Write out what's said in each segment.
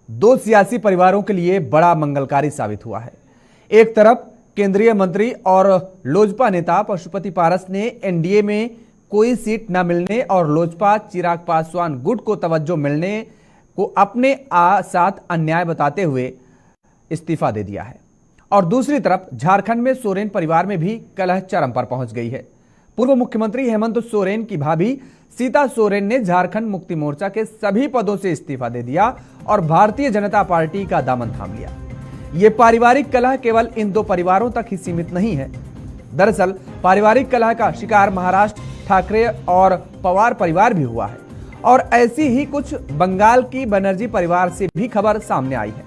दो सियासी परिवारों के लिए बड़ा मंगलकारी साबित हुआ है। एक तरफ केंद्रीय मंत्री और लोजपा नेता पशुपति पारस ने एनडीए में कोई सीट न मिलने और लोजपा चिराग पासवान गुट को तवज्जो मिलने को अपने साथ अन्याय बताते हुए इस्तीफा दे दिया है, और दूसरी तरफ झारखंड में सोरेन परिवार में भी कलह चरम पर पहुंच गई है। पूर्व मुख्यमंत्री हेमंत सोरेन की भाभी सीता सोरेन ने झारखंड मुक्ति मोर्चा के सभी पदों से इस्तीफा दे दिया और भारतीय जनता पार्टी का दामन थाम लिया। ये पारिवारिक कलह केवल इन दो परिवारों तक ही सीमित नहीं है। दरअसल पारिवारिक कलह का शिकार महाराष्ट्र ठाकरे और पवार परिवार भी हुआ है, और ऐसी ही कुछ बंगाल की बनर्जी परिवार से भी खबर सामने आई है।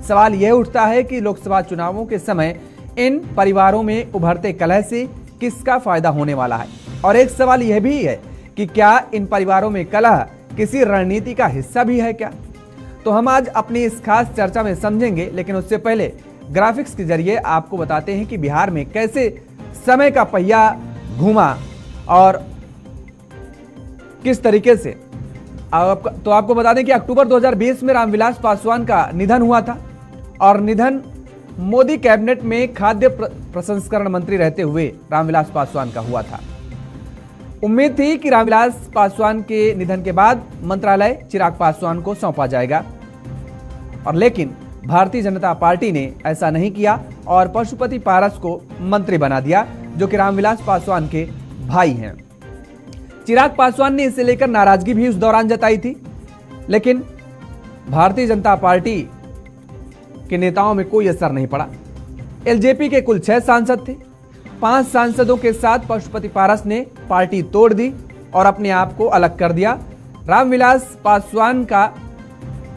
सवाल यह उठता है कि लोकसभा चुनावों के समय इन परिवारों में उभरते कलह से किसका फायदा होने वाला है, और एक सवाल यह भी है कि क्या इन परिवारों में कलह किसी रणनीति का हिस्सा भी है क्या। तो हम आज अपनी इस खास चर्चा में समझेंगे, लेकिन उससे पहले ग्राफिक्स के जरिए आपको बताते हैं कि बिहार में कैसे समय का पहिया घूमा और किस तरीके से। तो आपको बता दें कि अक्टूबर 2020 में रामविलास पासवान का निधन हुआ था, और निधन मोदी कैबिनेट में खाद्य प्रसंस्करण मंत्री रहते हुए रामविलास पासवान का हुआ था। उम्मीद थी कि रामविलास पासवान के निधन के बाद मंत्रालय चिराग पासवान को सौंपा जाएगा, और लेकिन भारतीय जनता पार्टी ने ऐसा नहीं किया और पशुपति पारस को मंत्री बना दिया, जो कि रामविलास पासवान के भाई हैं। चिराग पासवान ने इसे लेकर नाराजगी भी उस दौरान जताई थी, लेकिन भारतीय जनता पार्टी के नेताओं में कोई असर नहीं पड़ा। एलजेपी के कुल 6 सांसद थे। 5 सांसदों के साथ पशुपति पारस ने पार्टी तोड़ दी और अपने आप को अलग कर दिया। रामविलास पासवान का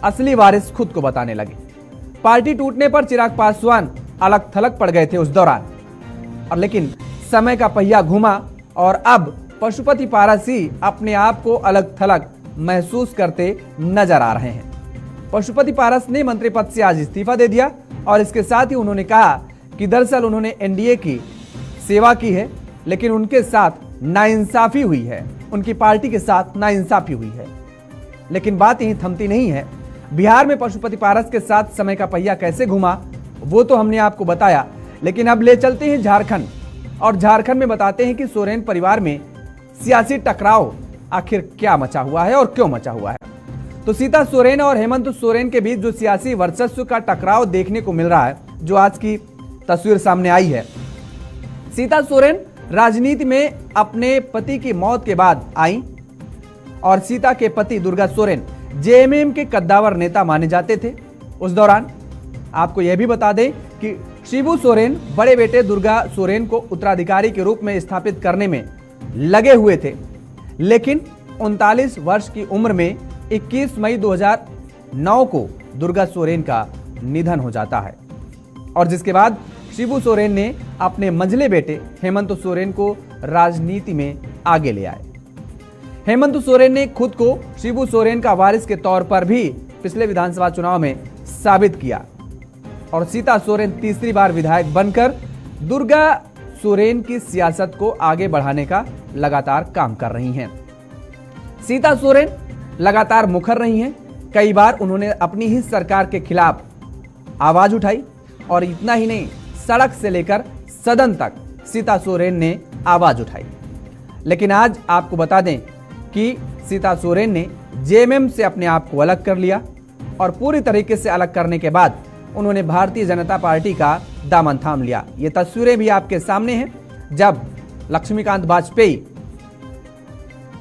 असली वारिस खुद को बताने लगे। पार्टी टूटने पर चिराग पासवान अलग थलग पड़ गए थे उस दौरान, और लेकिन समय का पहिया घूमा और अब पशुपति पारस ही अपने आप को अलग थलग महसूस करते नजर आ रहे हैं। पशुपति पारस ने मंत्री पद से आज इस्तीफा दे दिया, और इसके साथ ही उन्होंने कहा कि दरअसल उन्होंने एनडीए की सेवा की है, लेकिन उनके साथ नाइंसाफी हुई है, उनकी पार्टी के साथ नाइंसाफी हुई है। लेकिन बात यहीं थमती नहीं है। बिहार में पशुपति पारस के साथ समय का पहिया कैसे घुमा वो तो हमने आपको बताया, लेकिन अब ले चलते हैं झारखंड, और झारखंड में बताते हैं कि सोरेन परिवार में सियासी टकराव आखिर क्या मचा हुआ है और क्यों मचा हुआ है। तो सीता सोरेन और हेमंत सोरेन के बीच जो सियासी वर्चस्व का टकराव देखने को मिल रहा है, जो आज की तस्वीर सामने आई है। सीता सोरेन राजनीति में अपने पति की मौत के बाद आई, और सीता के पति दुर्गा सोरेन जेएमएम के कद्दावर नेता माने जाते थे। उस दौरान आपको यह भी बता दें कि शिबू सोरेन बड़े बेटे दुर्गा सोरेन को उत्तराधिकारी के रूप में स्थापित करने में लगे हुए थे, लेकिन 39 वर्ष की उम्र में 21 मई 2009 को दुर्गा सोरेन का निधन हो जाता है, और जिसके बाद शिबू सोरेन ने अपने मंझले बेटे हेमंत सोरेन को राजनीति में आगे ले आए। हेमंत सोरेन ने खुद को शिबू सोरेन का वारिस के तौर पर भी पिछले विधानसभा चुनाव में साबित किया, और सीता सोरेन तीसरी बार विधायक बनकर दुर्गा सोरेन की सियासत को आगे बढ़ाने का लगातार काम कर रही हैं। सीता सोरेन लगातार मुखर रही हैं। कई बार उन्होंने अपनी ही सरकार के खिलाफ आवाज उठाई, और इतना ही नहीं, सड़क से लेकर सदन तक सीता सोरेन ने आवाज उठाई। लेकिन आज आपको बता दें कि सीता सोरेन ने जेएमएम से अपने आप को अलग कर लिया, और पूरी तरीके से अलग करने के बाद उन्होंने भारतीय जनता पार्टी का दामन थाम लिया। ये तस्वीरें भी आपके सामने हैं, जब लक्ष्मीकांत वाजपेयी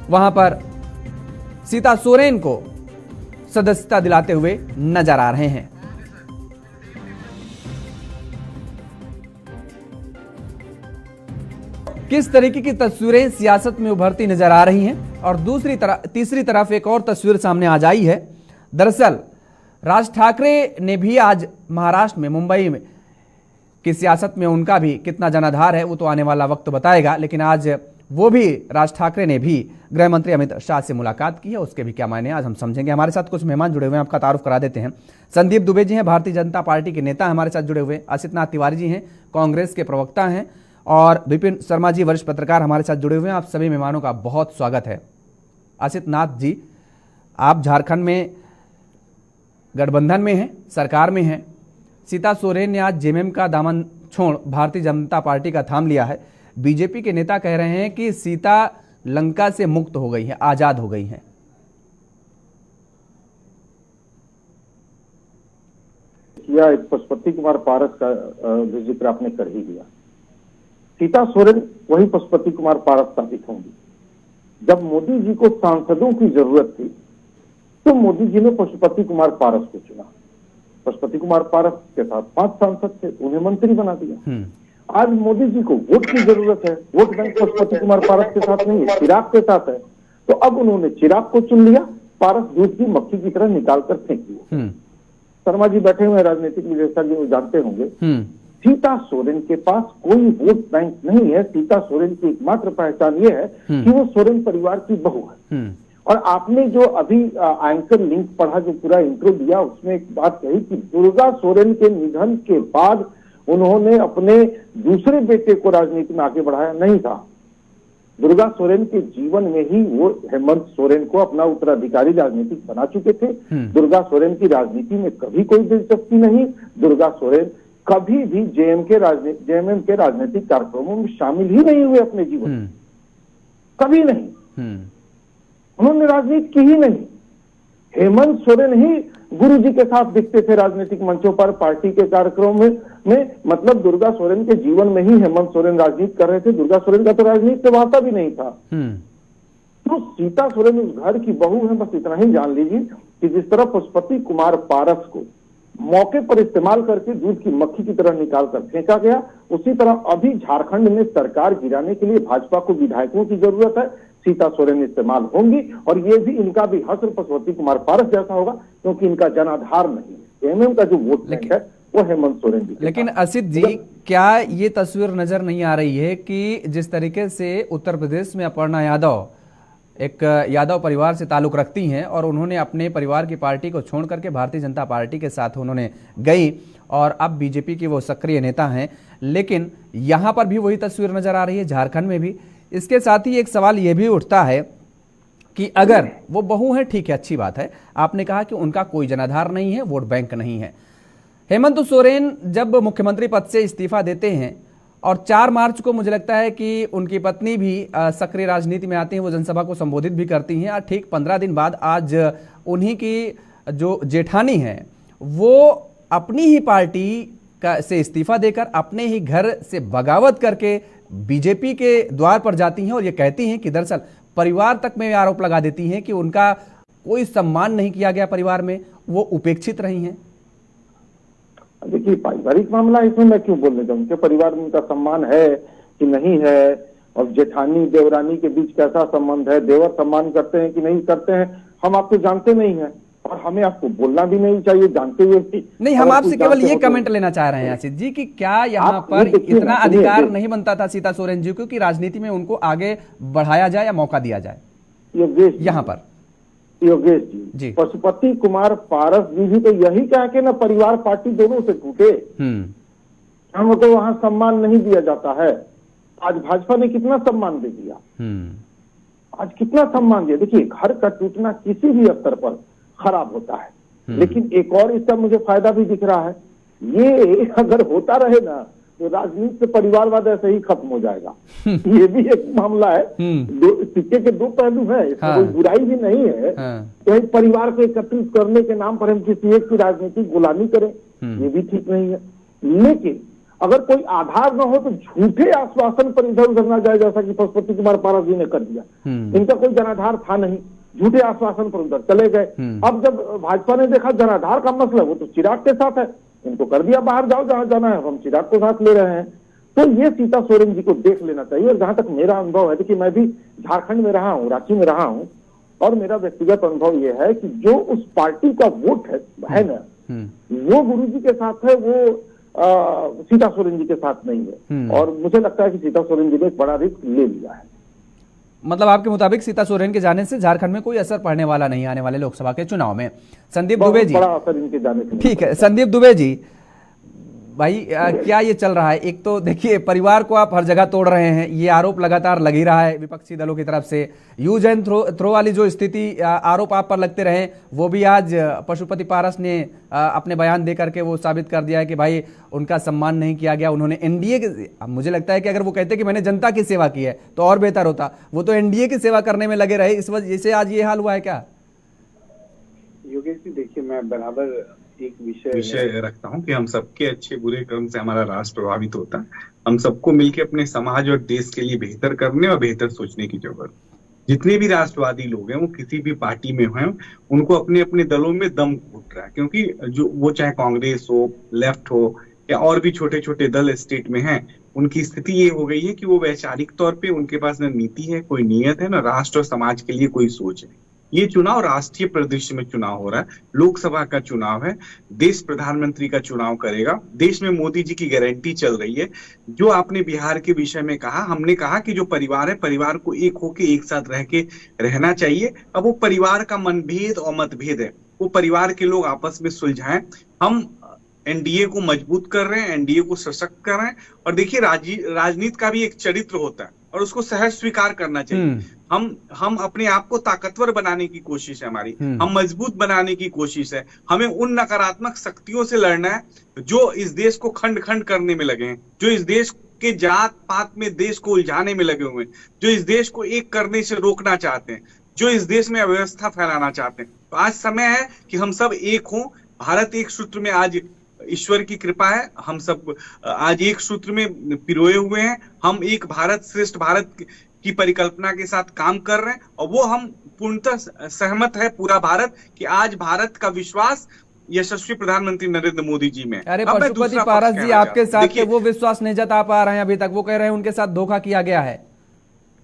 वहां पर सीता सोरेन को सदस्यता दिलाते हुए नजर आ रहे हैं। किस तरीके की तस्वीरें सियासत में उभरती नजर आ रही हैं, और तीसरी तरफ एक और तस्वीर सामने आ आई है। दरअसल राज ठाकरे ने भी आज महाराष्ट्र में, मुंबई में की सियासत में उनका भी कितना जनाधार है वो तो आने वाला वक्त बताएगा, लेकिन आज वो भी, राज ठाकरे ने भी गृह मंत्री अमित शाह से मुलाकात की है। उसके भी क्या मायने आज हम समझेंगे। हमारे साथ कुछ मेहमान जुड़े हुए हैं, आपका तारुफ करा देते हैं। संदीप दुबे जी हैं, भारतीय जनता पार्टी के नेता हमारे साथ जुड़े हुए। असित नाथ तिवारी जी हैं, कांग्रेस के प्रवक्ता हैं, और विपिन शर्मा जी वरिष्ठ पत्रकार हमारे साथ जुड़े हुए हैं। आप सभी मेहमानों का बहुत स्वागत है। असित नाथ जी, आप झारखंड में गठबंधन में है, सरकार में है। सीता सोरेन ने आज जेएमएम का दामन छोड़ भारतीय जनता पार्टी का थाम लिया है। बीजेपी के नेता कह रहे हैं कि सीता लंका से मुक्त हो गई है, आजाद हो गई है। या पशुपति कुमार पारस का जो जिक्र आपने कर ही दिया, सीता सोरेन वही पशुपति कुमार पारस साबित होंगी। जब मोदी जी को सांसदों की जरूरत थी तो मोदी जी ने पशुपति कुमार पारस को चुना। पशुपति कुमार पारस के साथ 5 सांसद थे, उन्हें मंत्री बना दिया। आज मोदी जी को वोट की जरूरत है, वोट बैंक पशुपति कुमार पारस के साथ नहीं है, चिराग के साथ है। तो अब उन्होंने चिराग को चुन लिया, पारस दूध की मक्खी की तरह निकाल कर फेंक दिया। शर्मा जी बैठे हुए राजनीतिक विशेषज्ञ वो जानते होंगे, सीता सोरेन के पास कोई वोट बैंक नहीं है। सीता सोरेन की एकमात्र पहचान ये है कि वो सोरेन परिवार की बहू है। और आपने जो अभी एंकर लिंक पढ़ा, जो पूरा इंट्रो दिया, उसमें एक बात कही कि दुर्गा सोरेन के निधन के बाद उन्होंने अपने दूसरे बेटे को राजनीति में आगे बढ़ाया नहीं था। दुर्गा सोरेन के जीवन में ही वो हेमंत सोरेन को अपना उत्तराधिकारी राजनीतिक बना चुके थे। दुर्गा सोरेन की राजनीति में कभी कोई दिलचस्पी नहीं। दुर्गा सोरेन कभी भी जेएमएम के राजनीतिक कार्यक्रमों में शामिल ही नहीं हुए अपने जीवन में, कभी नहीं। उन्होंने राजनीति की ही नहीं। हेमंत सोरेन ही गुरु जी के साथ दिखते थे राजनीतिक मंचों पर, पार्टी के कार्यक्रमों में मतलब दुर्गा सोरेन के जीवन में ही हेमंत सोरेन राजनीति कर रहे थे। दुर्गा सोरेन का तो राजनीति से वास्ता भी नहीं था। तो सीता सोरेन उस घर की बहू है, बस इतना ही जान लीजिए कि जिस तरह पशुपति कुमार पारस को मौके पर इस्तेमाल करके दूध की मक्खी की तरह निकाल कर फेंका गया, उसी तरह अभी झारखंड में सरकार गिराने के लिए भाजपा को विधायकों की जरूरत है। सीता सोरेन इस्तेमाल होंगी और ये भी इनका भी हश्र पशुपति कुमार पारस जैसा होगा, क्योंकि इनका जनाधार नहीं है। एमएम का जो वोट बैंक है वो हेमंत सोरेन भी। लेकिन असित जी, क्या ये तस्वीर नजर नहीं आ रही है कि जिस तरीके से उत्तर प्रदेश में अपर्णा यादव एक यादव परिवार से ताल्लुक रखती हैं और उन्होंने अपने परिवार की पार्टी को छोड़ करके भारतीय जनता पार्टी के साथ उन्होंने गई और अब बीजेपी की वो सक्रिय नेता हैं, लेकिन यहां पर भी वही तस्वीर नजर आ रही है, झारखंड में भी। इसके साथ ही एक सवाल ये भी उठता है कि अगर वो बहू है, ठीक है, अच्छी बात है, आपने कहा कि उनका कोई जनाधार नहीं है, वोट बैंक नहीं है। हेमंत सोरेन जब मुख्यमंत्री पद से इस्तीफा देते हैं और 4 मार्च को मुझे लगता है कि उनकी पत्नी भी सक्रिय राजनीति में आती हैं, वो जनसभा को संबोधित भी करती हैं और ठीक 15 दिन बाद आज उन्हीं की जो जेठानी है वो अपनी ही पार्टी का से इस्तीफा देकर अपने ही घर से बगावत करके बीजेपी के द्वार पर जाती हैं और ये कहती हैं कि दरअसल परिवार तक में आरोप लगा देती हैं कि उनका कोई सम्मान नहीं किया गया, परिवार में वो उपेक्षित रही हैं। देखिए, पारिवारिक मामला इसमें मैं क्यों बोलने जाऊं कि परिवार में उनका सम्मान है कि नहीं है, और जेठानी देवरानी के बीच कैसा संबंध है, देवर सम्मान करते हैं कि नहीं करते हैं, हम आपको जानते नहीं हैं और हमें आपको बोलना भी नहीं चाहिए जानते हुए भी। नहीं, हम आपसे केवल ये कमेंट लेना चाह रहे हैं आसित जी कि क्या यहाँ पर इतना अधिकार नहीं बनता था सीता सोरेन जी को कि राजनीति में उनको आगे बढ़ाया जाए या मौका दिया जाए? यहाँ पर योगेश जी, पशुपति कुमार पारस जी भी तो यही कह के ना परिवार पार्टी दोनों से टूटे, हमको वहां सम्मान नहीं दिया जाता है। आज भाजपा ने कितना सम्मान दे दिया, आज कितना सम्मान दिया। देखिए, घर का टूटना किसी भी स्तर पर खराब होता है, लेकिन एक और इसका मुझे फायदा भी दिख रहा है। ये अगर होता रहे ना तो राजनीति से परिवारवाद ऐसे ही खत्म हो जाएगा। ये भी एक मामला है, सिक्के के 2 पहलू है, इसमें कोई बुराई भी नहीं है। तो परिवार को एकत्रित करने के नाम पर हम किसी एक की राजनीतिक गुलामी करें, ये भी ठीक नहीं है। लेकिन अगर कोई आधार न हो तो झूठे आश्वासन पर इधर उधर न जाए, जैसा कि पशुपति कुमार पारस जी ने कर दिया। इनका कोई जनाधार था नहीं, झूठे आश्वासन पर उधर चले गए। अब जब भाजपा ने देखा जनाधार का मसला वो तो चिराग के साथ है, इनको कर दिया बाहर जाओ जहां जाना है, हम चिराग को साथ ले रहे हैं। तो ये सीता सोरेन जी को देख लेना चाहिए। और जहां तक मेरा अनुभव है, देखिए मैं भी झारखंड में रहा हूँ, रांची में रहा हूँ, और मेरा व्यक्तिगत अनुभव ये है कि जो उस पार्टी का वोट है ना, वो गुरु जी के साथ है, वो सीता सोरेन जी के साथ नहीं है। और मुझे लगता है कि सीता सोरेन जी ने एक बड़ा रिस्क ले लिया है। मतलब आपके मुताबिक सीता सोरेन के जाने से झारखंड में कोई असर पड़ने वाला नहीं आने वाले लोकसभा के चुनाव में। संदीप दुबे जी, बड़ा असर इनके जाने से। ठीक है, संदीप दुबे जी, भाई क्या ये चल रहा है? एक तो देखिए, परिवार को आप हर जगह तोड़ रहे हैं, ये आरोप लगातार लग ही रहा है विपक्षी दलों की तरफ से। यूज एंड थ्रो वाली जो स्थिति, आरोप आप पर लगते रहे, वो भी आज पशुपति पारस ने अपने बयान दे करके वो साबित कर दिया है कि भाई उनका सम्मान नहीं किया गया। उन्होंने एनडीए के, मुझे लगता है कि अगर वो कहते कि मैंने जनता की सेवा की है तो और बेहतर होता। वो तो एनडीए की सेवा करने में लगे रहे, इस वजह से आज ये हाल हुआ है क्या? योगेश जी, देखिए, मैं बराबर एक विषय रखता हूँ कि हम सबके अच्छे बुरे कर्म से हमारा राष्ट्र प्रभावित होता है। हम सबको मिलकर अपने समाज और देश के लिए बेहतर करने और बेहतर सोचने की जरूरत। जितने भी राष्ट्रवादी लोग हैं वो किसी भी पार्टी में हैं, उनको अपने अपने दलों में दम घुट रहा है, क्योंकि जो वो चाहे कांग्रेस हो, लेफ्ट हो या और भी छोटे छोटे दल स्टेट में हैं, उनकी स्थिति ये हो गई है कि वो वैचारिक तौर पे उनके पास न नीति है, कोई नीयत है, न राष्ट्र और समाज के लिए कोई सोच है। ये चुनाव राष्ट्रीय परिदृश्य में चुनाव हो रहा है, लोकसभा का चुनाव है, देश प्रधानमंत्री का चुनाव करेगा, देश में मोदी जी की गारंटी चल रही है। जो आपने बिहार के विषय में कहा, हमने कहा कि जो परिवार है, परिवार को एक होके एक साथ रह के रहना चाहिए। अब वो परिवार का मनभेद और मतभेद है, वो परिवार के लोग आपस में सुलझाएं। हम एनडीए को मजबूत कर रहे हैं, एनडीए को सशक्त कर रहे हैं। और देखिए, राजनीति का भी एक चरित्र होता है और उसको सहज स्वीकार करना चाहिए। हम अपने आप को ताकतवर बनाने की कोशिश है हमारी, हम मजबूत बनाने की कोशिश है। हमें उन नकारात्मक शक्तियों से लड़ना है जो इस देश को खंड खंड करने में लगे हैं, जो इस देश के जात पात में देश को उलझाने में लगे हुए हैं, जो इस देश को एक करने से रोकना चाहते हैं, जो इस देश में अव्यवस्था फैलाना चाहते हैं। तो आज समय है कि हम सब एक हों। भारत एक सूत्र में, आज ईश्वर की कृपा है, हम सब आज एक सूत्र में पिरोए हुए हैं। हम एक भारत श्रेष्ठ भारत की परिकल्पना के साथ काम कर रहे हैं और वो हम पूर्णतः सहमत है पूरा भारत कि आज भारत का विश्वास यशस्वी प्रधानमंत्री नरेंद्र मोदी जी में। अरे पशुपति पारस जी, आपके साथ वो विश्वास नहीं जता पा रहे हैं अभी तक। वो कह रहे हैं उनके साथ धोखा किया गया है,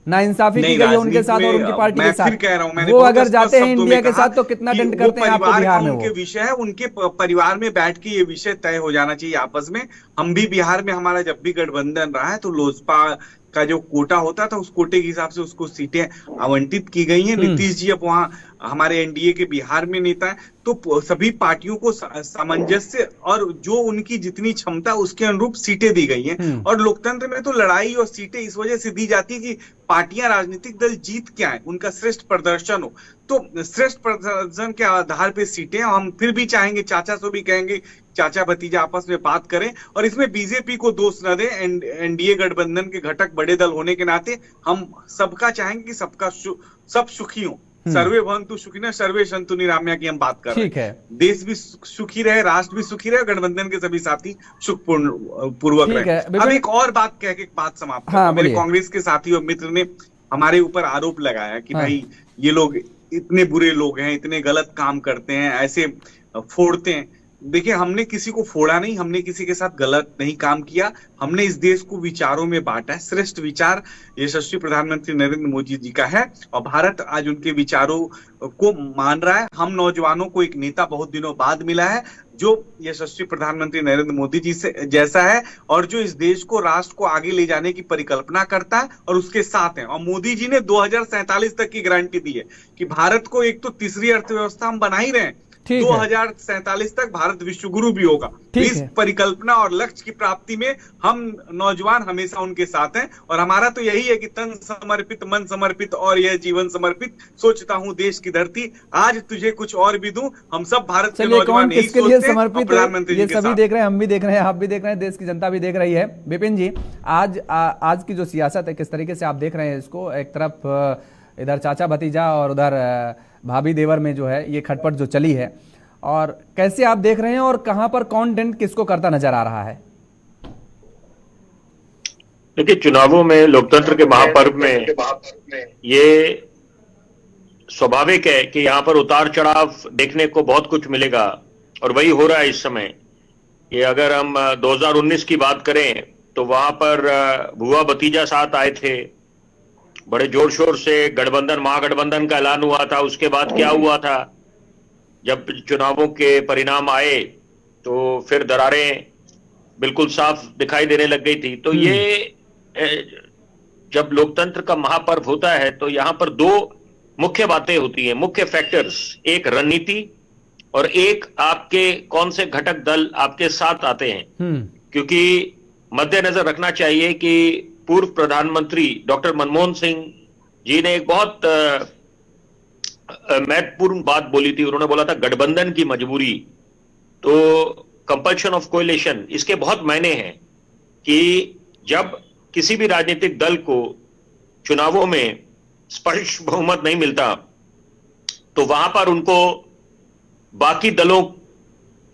नाइंसाफी की गई है उनके साथ और उनकी पार्टी के साथ। कह रहा हूं, वो अगर जाते हैं इंडिया के साथ तो कितना दंड करते हैं आपको बिहार में? उनके विषय है, उनके परिवार में बैठ के ये विषय तय हो जाना चाहिए आपस में। हम भी बिहार में, हमारा जब भी गठबंधन रहा है तो लोजपा का जो कोटा होता था, उस कोटे के हिसाब से उसको सीटें आवंटित की गई हैं। नीतीश जी अब वहां हमारे एनडीए के बिहार में नेता है, तो सभी पार्टियों को सामंजस्य और जो उनकी जितनी क्षमता उसके अनुरूप सीटें दी गई हैं। और लोकतंत्र में तो लड़ाई और सीटें इस वजह से दी जाती है कि पार्टियां, राजनीतिक दल जीत के आए, उनका श्रेष्ठ प्रदर्शन हो। तो श्रेष्ठ प्रदर्शन के आधार पे सीटें हम फिर भी चाहेंगे, चाचा से भी कहेंगे चाचा भतीजा आपस में बात करें और इसमें बीजेपी को दोष न दें। एनडीए गठबंधन के घटक बड़े दल होने के नाते हम सबका चाहेंगे कि सब सुखी हो। सर्वे भवन्तु सुखिनः सर्वे सन्तु निरामया की हम बात कर रहे हैं। देश भी सुखी रहे, राष्ट्र भी सुखी रहे, गठबंधन के सभी साथी सुख पूर्वक रहे। अब एक और बात कह के बात समाप्त। मेरे कांग्रेस के साथी और मित्र ने हमारे ऊपर आरोप लगाया कि भाई ये लोग इतने बुरे लोग हैं, इतने गलत काम करते हैं, ऐसे फोड़ते हैं। देखिए, हमने किसी को फोड़ा नहीं, हमने किसी के साथ गलत नहीं काम किया। हमने इस देश को विचारों में बांटा है। श्रेष्ठ विचार यशस्वी प्रधानमंत्री नरेंद्र मोदी जी का है और भारत आज उनके विचारों को मान रहा है। हम नौजवानों को एक नेता बहुत दिनों बाद मिला है जो यशस्वी प्रधानमंत्री नरेंद्र मोदी जी से जैसा है और जो इस देश को, राष्ट्र को आगे ले जाने की परिकल्पना करता है और उसके साथ है। और मोदी जी ने 2047 तक की गारंटी दी है कि भारत को एक तो तीसरी अर्थव्यवस्था हम बना ही रहे हैं, 2047 तक भारत विश्व गुरु भी होगा। इस परिकल्पना और लक्ष्य की प्राप्ति में हम नौजवान हमेशा उनके साथ हैं और हमारा तो यही है कि तन समर्पित, मन समर्पित और यह जीवन समर्पित। सोचता हूं देश की धरती आज तुझे कुछ और भी दूं। हम सब भारत के नौजवान यही सोचते हैं। प्रधानमंत्री ये सभी देख रहे हैं, हम भी देख रहे हैं, आप भी देख रहे हैं, देश की जनता भी देख रही है। विपिन जी, आज की जो सियासत है, किस तरीके से आप देख रहे हैं इसको? एक तरफ इधर चाचा भतीजा और उधर भाभी देवर में जो है ये खटपट जो चली है, और कैसे आप देख रहे हैं और कहां पर कौन डेंट किसको करता नजर आ रहा है? देखिए, चुनावों में, लोकतंत्र के महापर्व में ये स्वाभाविक है कि यहां पर उतार चढ़ाव देखने को बहुत कुछ मिलेगा और वही हो रहा है इस समय। ये अगर हम 2019 की बात करें तो वहां पर भुआ भतीजा साथ आए थे, बड़े जोर शोर से गठबंधन, महागठबंधन का ऐलान हुआ था। उसके बाद क्या हुआ था, जब चुनावों के परिणाम आए तो फिर दरारें बिल्कुल साफ दिखाई देने लग गई थी। तो ये जब लोकतंत्र का महापर्व होता है तो यहां पर दो मुख्य बातें होती हैं, मुख्य फैक्टर्स, एक रणनीति और एक आपके कौन से घटक दल आपके साथ आते हैं। क्योंकि मद्देनजर रखना चाहिए कि पूर्व प्रधानमंत्री डॉक्टर मनमोहन सिंह जी ने एक बहुत महत्वपूर्ण बात बोली थी। उन्होंने बोला था गठबंधन की मजबूरी। तो कंपल्शन ऑफ कोएलिशन, इसके बहुत मायने हैं कि जब किसी भी राजनीतिक दल को चुनावों में स्पष्ट बहुमत नहीं मिलता तो वहां पर उनको बाकी दलों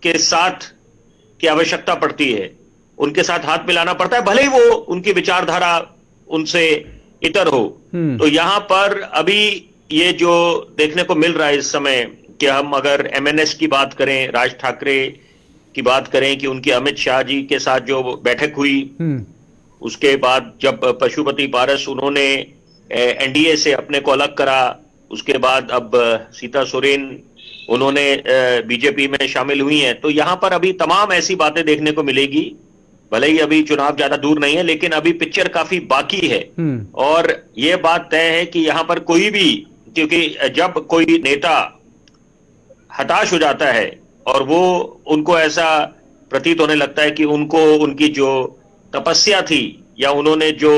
के साथ की आवश्यकता पड़ती है, उनके साथ हाथ मिलाना पड़ता है, भले ही वो उनकी विचारधारा उनसे इतर हो। तो यहां पर अभी ये जो देखने को मिल रहा है इस समय कि हम अगर एमएनएस की बात करें, राज ठाकरे की बात करें कि उनकी अमित शाह जी के साथ जो बैठक हुई, उसके बाद जब पशुपति पारस उन्होंने एनडीए से अपने को अलग करा, उसके बाद अब सीता सोरेन उन्होंने बीजेपी में शामिल हुई हैं, तो यहां पर अभी तमाम ऐसी बातें देखने को मिलेगी। भले ही अभी चुनाव ज्यादा दूर नहीं है, लेकिन अभी पिक्चर काफी बाकी है। और यह बात तय है कि यहां पर कोई भी, क्योंकि जब कोई नेता हताश हो जाता है और वो उनको ऐसा प्रतीत होने लगता है कि उनको उनकी जो तपस्या थी या उन्होंने जो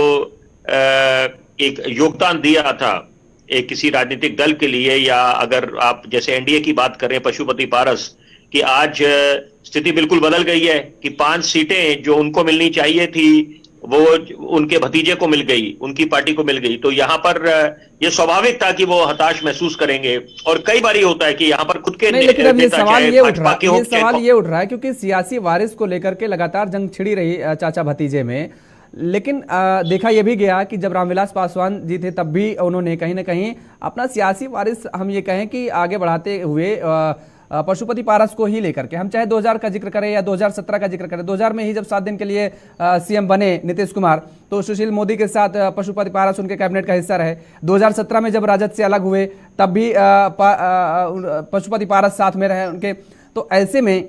एक योगदान दिया था एक किसी राजनीतिक दल के लिए, या अगर आप जैसे एनडीए की बात करें पशुपति पारस कि आज स्थिति बिल्कुल बदल गई है कि 5 सीटें जो उनको मिलनी चाहिए थी वो उनके भतीजे को मिल गई, उनकी पार्टी को मिल गई। तो यहाँ पर ये स्वाभाविक था कि वो हताश महसूस करेंगे। और कई बार होता है कि यहाँ पर खुद के लेकिन अब ये सवाल ये उठ रहा है क्योंकि सियासी वारिस को लेकर के लगातार जंग छिड़ी रही चाचा भतीजे में। लेकिन देखा यह भी गया कि जब रामविलास पासवान जी थे तब भी उन्होंने कहीं ना कहीं अपना सियासी वारिस हम ये कहें कि आगे बढ़ाते हुए पशुपति पारस को ही लेकर के, हम चाहे 2000 का जिक्र करें या 2017 का जिक्र करें, 2000 में ही जब 7 दिन के लिए सीएम बने नीतीश कुमार, तो सुशील मोदी के साथ पशुपति पारस उनके कैबिनेट का हिस्सा रहे। 2017 में जब राजद से अलग हुए तब भी पशुपति पारस साथ में रहे उनके। तो ऐसे में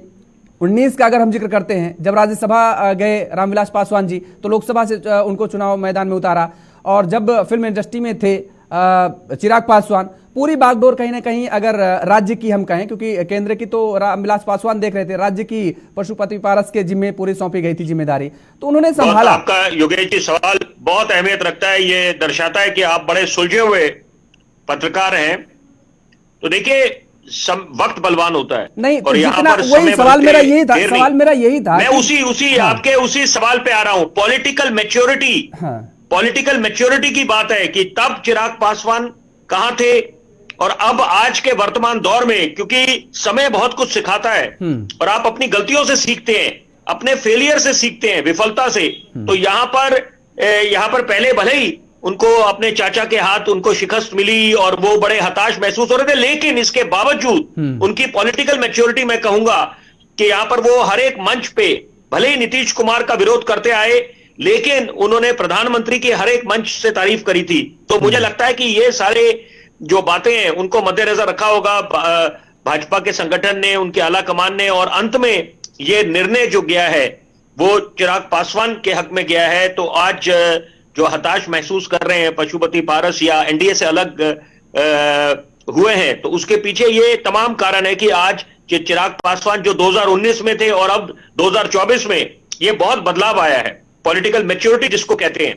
19 का अगर हम जिक्र करते हैं, जब राज्यसभा गए रामविलास पासवान जी तो लोकसभा से उनको चुनाव मैदान में उतारा। और जब फिल्म इंडस्ट्री में थे चिराग पासवान, पूरी बागडोर कहीं ना कहीं अगर राज्य की हम कहें, क्योंकि केंद्र की तो रामविलास पासवान देख रहे थे, राज्य की पशुपति पारस के जिम्मे पूरी सौंपी गई थी जिम्मेदारी, तो उन्होंने संभाला। आपका योगेश जी सवाल बहुत अहमियत रखता है, ये दर्शाता है कि आप बड़े सुलझे हुए पत्रकार हैं। तो देखिए वक्त बलवान होता है। नहीं, और यहाँ पर वही सवाल मेरा यही था, मैं उसी आपके उसी सवाल पे आ रहा हूं। पॉलिटिकल मैच्योरिटी की बात है कि तब चिराग पासवान कहां थे और अब आज के वर्तमान दौर में, क्योंकि समय बहुत कुछ सिखाता है और आप अपनी गलतियों से सीखते हैं, अपने फेलियर से सीखते हैं, विफलता से। तो यहां पर पहले भले ही उनको अपने चाचा के हाथ उनको शिकस्त मिली और वो बड़े हताश महसूस हो रहे थे, लेकिन इसके बावजूद उनकी पॉलिटिकल मैच्योरिटी, मैं कहूंगा कि यहां पर वो हर एक मंच पे भले ही नीतीश कुमार का विरोध करते आए, लेकिन उन्होंने प्रधानमंत्री की हर एक मंच से तारीफ करी थी। तो मुझे लगता है कि ये सारे जो बातें हैं उनको मद्देनजर रखा होगा भाजपा के संगठन ने, उनके आला कमान ने, और अंत में ये निर्णय जो गया है वो चिराग पासवान के हक में गया है। तो आज जो हताश महसूस कर रहे हैं पशुपति पारस या एनडीए से अलग हुए हैं, तो उसके पीछे ये तमाम कारण है कि आज चिराग पासवान जो 2019 में थे और अब 2024 में ये बहुत बदलाव आया है, पॉलिटिकल मैच्योरिटी जिसको कहते हैं।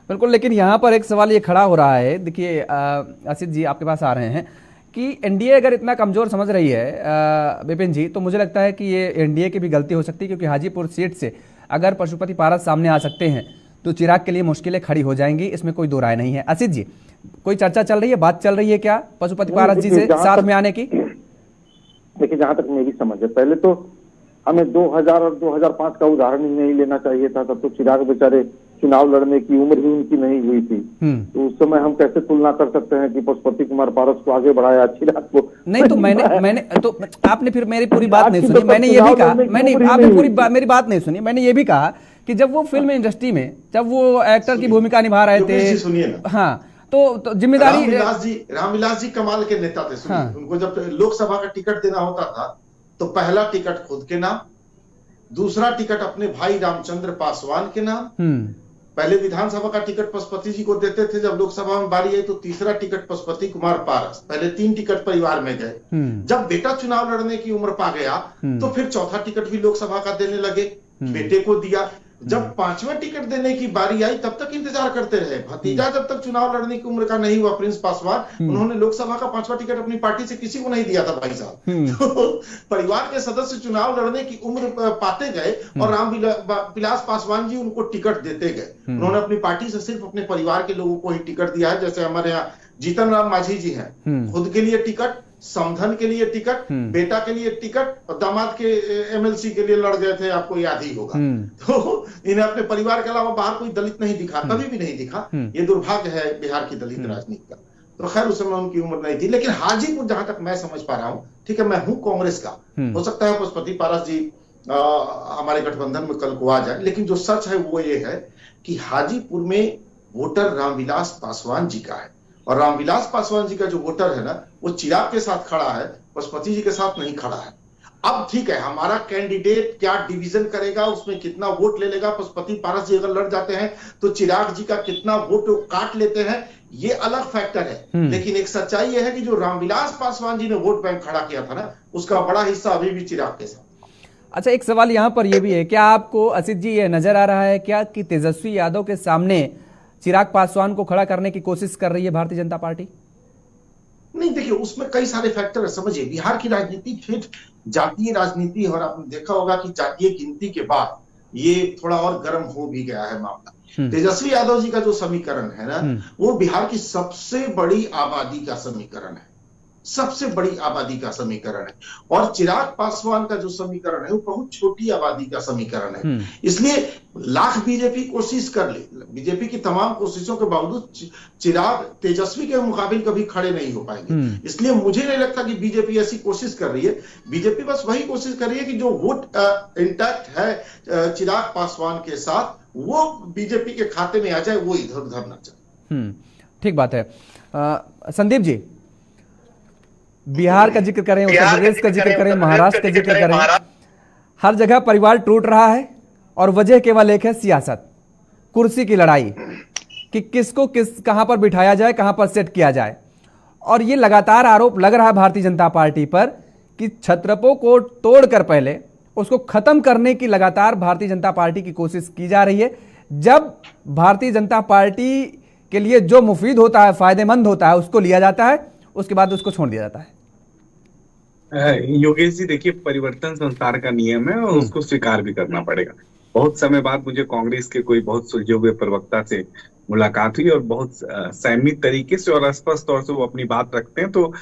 बिल्कुल। लेकिन यहाँ पर एक सवाल ये खड़ा हो रहा है, देखिए आसिफ जी आपके पास आ रहे हैं कि एनडीए अगर इतना कमजोर समझ रही है विपिन जी, तो मुझे लगता है कि ये एनडीए की भी गलती हो सकती है, क्योंकि हाजीपुर सीट से अगर पशुपति पारस सामने आ सकते हैं तो चिराग के लिए मुश्किलें खड़ी हो जाएंगी, इसमें कोई दो राय नहीं है। असित जी, कोई चर्चा चल रही है, बात चल रही है क्या पशुपति पारस जी से साथ में आने की? देखिए, जहां तक मेरी समझ है, पहले तो हमें 2000 और 2005 का उदाहरण ही नहीं लेना चाहिए था। तब तो चिराग बेचारे चुनाव लड़ने की उम्र भी उनकी नहीं हुई थी। तो उस समय हम कैसे तुलना कर सकते हैं कि पशुपति कुमार पारस को आगे बढ़ाया, चिराग को नहीं? तो मैंने तो आपने फिर मेरी पूरी बात नहीं सुनी। मैंने ये भी कहा, आपने पूरी मेरी बात नहीं सुनी। मैंने ये भी कहा कि जब वो फिल्म इंडस्ट्री में जब वो एक्टर की भूमिका निभा रहे थे, हाँ, तो जिम्मेदारी रामविलास जी कमाल के नेता थे। सुनिए, उनको जब लोकसभा का टिकट देना होता था तो पहला टिकट खुद के नाम, दूसरा टिकट अपने भाई रामचंद्र पासवान के नाम, पहले विधानसभा का टिकट पशुपति जी को देते थे, जब लोकसभा में बारी आई तो तीसरा टिकट पशुपति कुमार पारस, पहले 3 टिकट परिवार में गए। जब बेटा चुनाव लड़ने की उम्र पा गया तो फिर चौथा टिकट भी लोकसभा का देने लगे। बेटे को दिया। जब 5वां टिकट देने की बारी आई तब तक इंतजार करते रहे। भतीजा जब तक चुनाव लड़ने की उम्र का नहीं हुआ, प्रिंस पासवान, उन्होंने लोकसभा का 5वां टिकट अपनी पार्टी से किसी को नहीं दिया था भाई साहब। तो परिवार के सदस्य चुनाव लड़ने की उम्र पाते गए और रामविलास पासवान जी उनको टिकट देते गए। उन्होंने अपनी पार्टी से सिर्फ अपने परिवार के लोगों को ही टिकट दिया है। जैसे हमारे यहाँ जीतन राम मांझी जी हैं, खुद के लिए टिकट, समधन के लिए टिकट, बेटा के लिए टिकट और दामाद के एमएलसी के लिए लड़ गए थे, आपको याद ही होगा। तो इन्हें अपने परिवार के अलावा बाहर कोई दलित नहीं दिखा, कभी भी नहीं दिखा। ये दुर्भाग्य है बिहार की दलित राजनीति का। तो खैर उस समय उनकी उम्र नहीं थी। लेकिन हाजीपुर, जहां तक मैं समझ पा रहा हूं, ठीक है, मैं हूं कांग्रेस का, हो सकता है पशुपति पारस जी हमारे गठबंधन में कल को आ जाए, लेकिन जो सच है वो ये है कि हाजीपुर में वोटर रामविलास पासवान जी का है। और रामविलास पासवान जी का जो वोटर है ना, वो चिराग के साथ खड़ा है, पशुपति जी के साथ नहीं खड़ा है। अब ठीक है, हमारा कैंडिडेट क्या डिवीजन करेगा, उसमें कितना वोट ले लेगा, पशुपति पारस जी अगर लड़ जाते हैं तो चिराग जी का कितना वोट काट लेते हैं, ये अलग फैक्टर है। लेकिन एक सच्चाई यह है कि जो रामविलास पासवान जी ने वोट बैंक खड़ा किया था ना, उसका बड़ा हिस्सा अभी भी चिराग के साथ। अच्छा, एक सवाल यहाँ पर यह भी है, क्या आपको असित जी ये नजर आ रहा है क्या कि तेजस्वी यादव के सामने चिराग पासवान को खड़ा करने की कोशिश कर रही है भारतीय जनता पार्टी? नहीं, देखिए उसमें कई सारे फैक्टर है। समझिए, बिहार की राजनीति फिर जातीय राजनीति, और आपने देखा होगा कि जातीय गिनती के बाद ये थोड़ा और गर्म हो भी गया है मामला। तेजस्वी यादव जी का जो समीकरण है ना, वो बिहार की सबसे बड़ी आबादी का समीकरण है, सबसे बड़ी आबादी का समीकरण है। और चिराग पासवान का जो समीकरण है वो बहुत छोटी आबादी का समीकरण है। इसलिए लाख बीजेपी कोशिश कर ले, बीजेपी की तमाम कोशिशों के बावजूद चिराग तेजस्वी के मुकाबले कभी खड़े नहीं हो पाएंगे। इसलिए मुझे नहीं लगता कि बीजेपी ऐसी कोशिश कर रही है। बीजेपी बस वही कोशिश कर रही है कि जो वोट इंटैक्ट है चिराग पासवान के साथ, वो बीजेपी के खाते में आ जाए, वो इधर उधर न जाए। ठीक बात है। संदीप जी, बिहार का जिक्र करें, उत्तर प्रदेश का जिक्र करें, महाराष्ट्र का जिक्र करें, हर जगह परिवार टूट रहा है और वजह केवल एक है, सियासत, कुर्सी की लड़ाई, कि किसको कहां पर बिठाया जाए, कहां पर सेट किया जाए। और ये लगातार आरोप लग रहा है भारतीय जनता पार्टी पर कि छत्रपों को तोड़कर पहले उसको खत्म करने की लगातार भारतीय जनता पार्टी की कोशिश की जा रही है। जब भारतीय जनता पार्टी के लिए जो मुफीद होता है, फायदेमंद होता है, उसको लिया जाता है, उसके बाद उसको छोड़ दिया जाता है। योगेश जी, देखिए, परिवर्तन संसार का नियम है और उसको स्वीकार भी करना पड़ेगा। बहुत समय बाद मुझे कांग्रेस के कोई बहुत सुलझे हुए प्रवक्ता से मुलाकात हुई और बहुत संयमित तरीके से और स्पष्ट तौर से वो अपनी बात रखते हैं। तो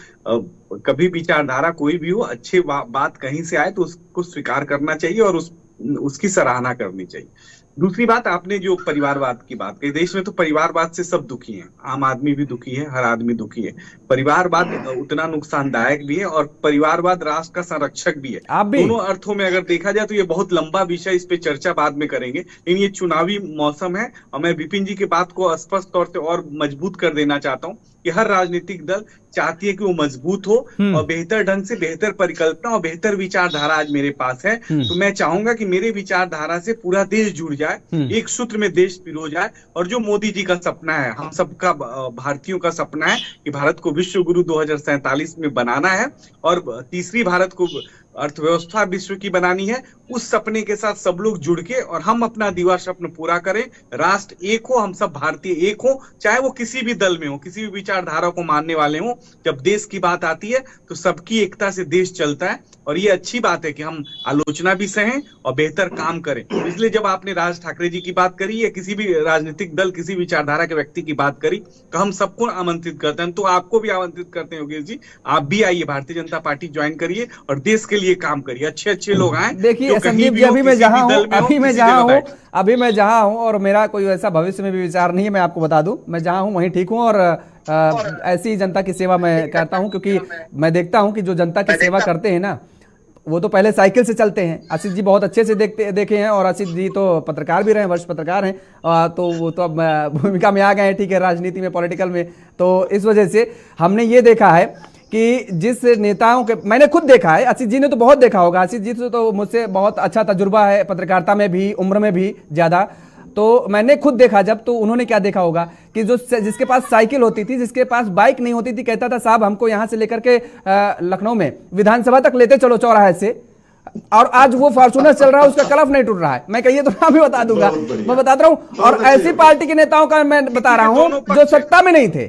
कभी विचारधारा कोई भी हो, अच्छी बात कहीं से आए तो उसको स्वीकार करना चाहिए और उसकी सराहना करनी चाहिए। दूसरी बात, आपने जो परिवारवाद की बात कही, देश में तो परिवारवाद से सब दुखी हैं, आम आदमी भी दुखी है, हर आदमी दुखी है। परिवारवाद उतना नुकसानदायक भी है और परिवारवाद राष्ट्र का संरक्षक भी है। दोनों अर्थों में अगर देखा जाए तो ये बहुत लंबा विषय, इस पे चर्चा बाद में करेंगे। लेकिन ये चुनावी मौसम है और मैं विपिन जी की बात को स्पष्ट तौर से और मजबूत कर देना चाहता हूँ कि हर राजनीतिक दल चाहती है कि वो मजबूत हो और बेहतर ढंग से, बेहतर परिकल्पना और बेहतर विचारधारा आज मेरे पास है। तो मैं चाहूंगा कि मेरे विचारधारा से पूरा देश जुड़ जाए, एक सूत्र में देश पिरो जाए। और जो मोदी जी का सपना है, हम सबका भारतीयों का सपना है कि भारत को विश्व गुरु 2047 में बनाना है और तीसरी भारत को अर्थव्यवस्था विश्व की बनानी है, उस सपने के साथ सब लोग जुड़ के और हम अपना दिवा स्वप्न पूरा करें। राष्ट्र एक हो, हम सब भारतीय एक हो, चाहे वो किसी भी दल में हो, किसी भी विचारधारा को मानने वाले हो। जब देश की बात आती है तो सबकी एकता से देश चलता है और ये अच्छी बात है कि हम आलोचना भी सहें और बेहतर काम करें। इसलिए जब आपने राज ठाकरे जी की बात करी या किसी भी राजनीतिक दल, किसी विचारधारा के व्यक्ति की बात करी, तो हम सबको आमंत्रित करते हैं। तो आपको भी आमंत्रित करते हैं योगेश जी, आप भी आइए, भारतीय जनता पार्टी ज्वाइन करिए और देश के लिए काम करिए। अच्छे अच्छे लोग आए। देखिए संदीप जी, अभी मैं जहां हूं और मेरा कोई ऐसा भविष्य में भी विचार नहीं है, मैं आपको बता दूं, मैं जहां हूं वहीं ठीक हूं और ऐसी जनता की सेवा मैं करता हूं, क्योंकि मैं देखता हूं कि जो जनता की सेवा करते हैं ना, वो तो पहले साइकिल से चलते हैं। असित जी बहुत अच्छे से देखे हैं और असित जी तो पत्रकार भी रहे, वरिष्ठ पत्रकार हैं, तो वो तो अब भूमिका में आ गए हैं, ठीक है, राजनीति में, पॉलिटिकल में। तो इस वजह से हमने ये देखा है कि जिस नेताओं के, मैंने खुद देखा है, असित जी ने तो बहुत देखा होगा, असित जी तो मुझसे बहुत अच्छा तजुर्बा है पत्रकारिता में भी, उम्र में भी ज्यादा, तो मैंने खुद देखा जब, तो उन्होंने क्या देखा होगा कि जिसके पास साइकिल होती थी, जिसके पास बाइक नहीं होती थी, कहता था साहब हमको यहां से लेकर के लखनऊ में विधानसभा तक लेते चलो चौराहे से, और आज वो फॉर्च्यूनर चल रहा है, उसका कलफ नहीं टूट रहा है। मैं कहिए तो नाम भी बता दूंगा, मैं बताता रहा हूं। और ऐसी पार्टी के नेताओं का मैं बता रहा हूं जो सत्ता में नहीं थे,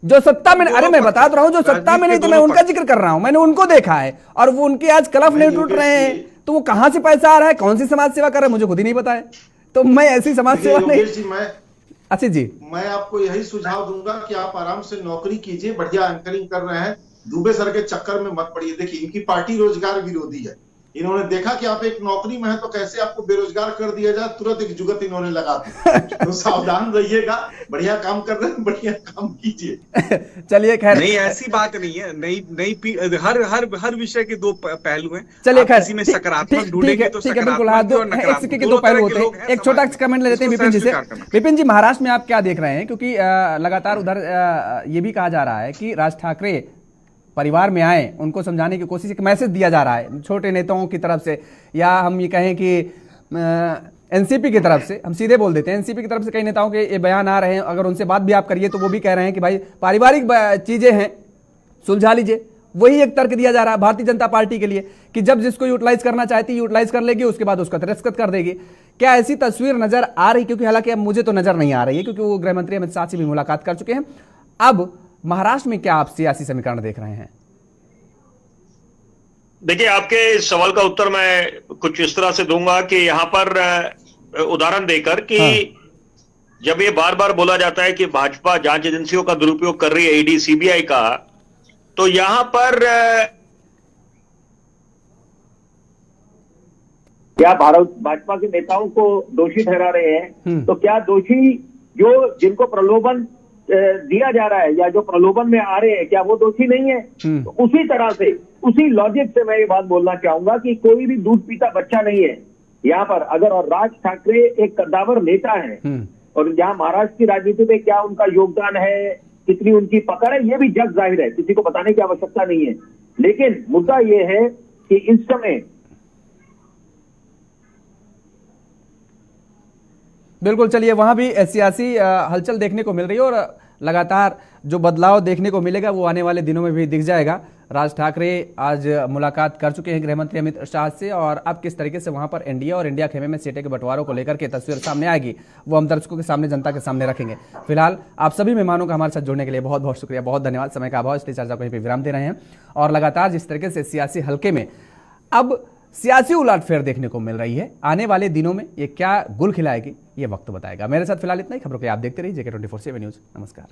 जो सत्ता में, अरे मैं बता रहा हूं जो सत्ता में नहीं थे, मैं उनका जिक्र कर रहा हूं, मैंने उनको देखा है और वो उनके आज कलफ नहीं टूट रहे हैं। तो वो कहां से पैसा आ रहा है, कौन सी समाज सेवा कर रहे हैं, मुझे खुद ही नहीं पता है। तो मैं ऐसी समाज सेवा नहीं। अच्छा जी, मैं आपको यही सुझाव दूंगा कि आप आराम से नौकरी कीजिए, बढ़िया एंकरिंग कर रहे हैं, दुबे सर के चक्कर में मत पड़िए। देखिए इनकी पार्टी रोजगार विरोधी है, इन्होंने देखा कि आप एक नौकरी में हैं तो कैसे आपको बेरोजगार कर दिया जाए, तुरंत एक जुगत इन्होंने लगा दी। तो सावधान रहिएगा, बढ़िया काम कर रहे हैं, बढ़िया काम कीजिए। चलिए खैर, नहीं ऐसी बात नहीं है, नहीं हर विषय के दो पहलू हैं। चलिए खैर, किसी में सकारात्मक ढूंढेंगे तो ठीक है, बिल्कुल, एक सिक्के के दो पहलू होते हैं। एक छोटा कमेंट ले लेते हैं विपिन जी से। विपिन जी, महाराष्ट्र में आप क्या देख रहे हैं, क्योंकि लगातार उधर ये भी कहा जा रहा है कि राज ठाकरे परिवार में आए, उनको समझाने की कोशिश, एक मैसेज दिया जा रहा है छोटे नेताओं की तरफ से, या हम ये कहें कि एनसीपी की तरफ से, हम सीधे बोल देते हैं, एनसीपी की तरफ से कई नेताओं के ये बयान आ रहे हैं। अगर उनसे बात भी आप करिए तो वो भी कह रहे हैं कि भाई पारिवारिक चीजें हैं, सुलझा लीजिए। वही एक तर्क दिया जा रहा है भारतीय जनता पार्टी के लिए कि जब जिसको यूटिलाइज करना चाहती है यूटिलाइज कर लेगी, उसके बाद उसका तिरस्कृत कर देगी। क्या ऐसी तस्वीर नजर आ रही? क्योंकि हालांकि अब मुझे तो नजर नहीं आ रही है, क्योंकि वो गृह मंत्री अमित शाह से भी मुलाकात कर चुके हैं। अब महाराष्ट्र में क्या आप सियासी समीकरण देख रहे हैं? देखिए, आपके इस सवाल का उत्तर मैं कुछ इस तरह से दूंगा कि यहां पर उदाहरण देकर कि जब ये बार बार बोला जाता है कि भाजपा जांच एजेंसियों का दुरुपयोग कर रही है, ईडी सीबीआई का, तो यहां पर क्या भारत भाजपा के नेताओं को दोषी ठहरा रहे हैं? तो क्या दोषी जो जिनको प्रलोभन दिया जा रहा है या जो प्रलोभन में आ रहे हैं, क्या वो दोषी नहीं है? तो उसी तरह से, उसी लॉजिक से मैं ये बात बोलना चाहूंगा कि कोई भी दूध पीता बच्चा नहीं है यहाँ पर। अगर और राज ठाकरे एक कद्दावर नेता है और यहाँ महाराष्ट्र की राजनीति में क्या उनका योगदान है, कितनी उनकी पकड़ है, ये भी जग जाहिर है, किसी को बताने की आवश्यकता नहीं है। लेकिन मुद्दा ये है कि इस समय बिल्कुल, चलिए, वहां भी सियासी हलचल देखने को मिल रही है और लगातार जो बदलाव देखने को मिलेगा वो आने वाले दिनों में भी दिख जाएगा। राज ठाकरे आज मुलाकात कर चुके हैं गृहमंत्री अमित शाह से, और अब किस तरीके से वहां पर एनडीए और इंडिया खेमे में सीटें के बंटवारों को लेकर के तस्वीर सामने आएगी, वो हम दर्शकों के सामने, जनता के सामने रखेंगे। फिलहाल आप सभी मेहमानों का हमारे साथ जुड़ने के लिए बहुत बहुत शुक्रिया, बहुत धन्यवाद। समय का अभाव, इसलिए चर्चा को यहीं पर विराम दे रहे हैं। और लगातार जिस तरीके से सियासी हल्के में अब सियासी उलटफेर देखने को मिल रही है, आने वाले दिनों में ये क्या गुल खिलाएगी ये वक्त बताएगा। मेरे साथ फिलहाल इतना ही। खबरों के आप देखते रहिए JK24 न्यूज। नमस्कार।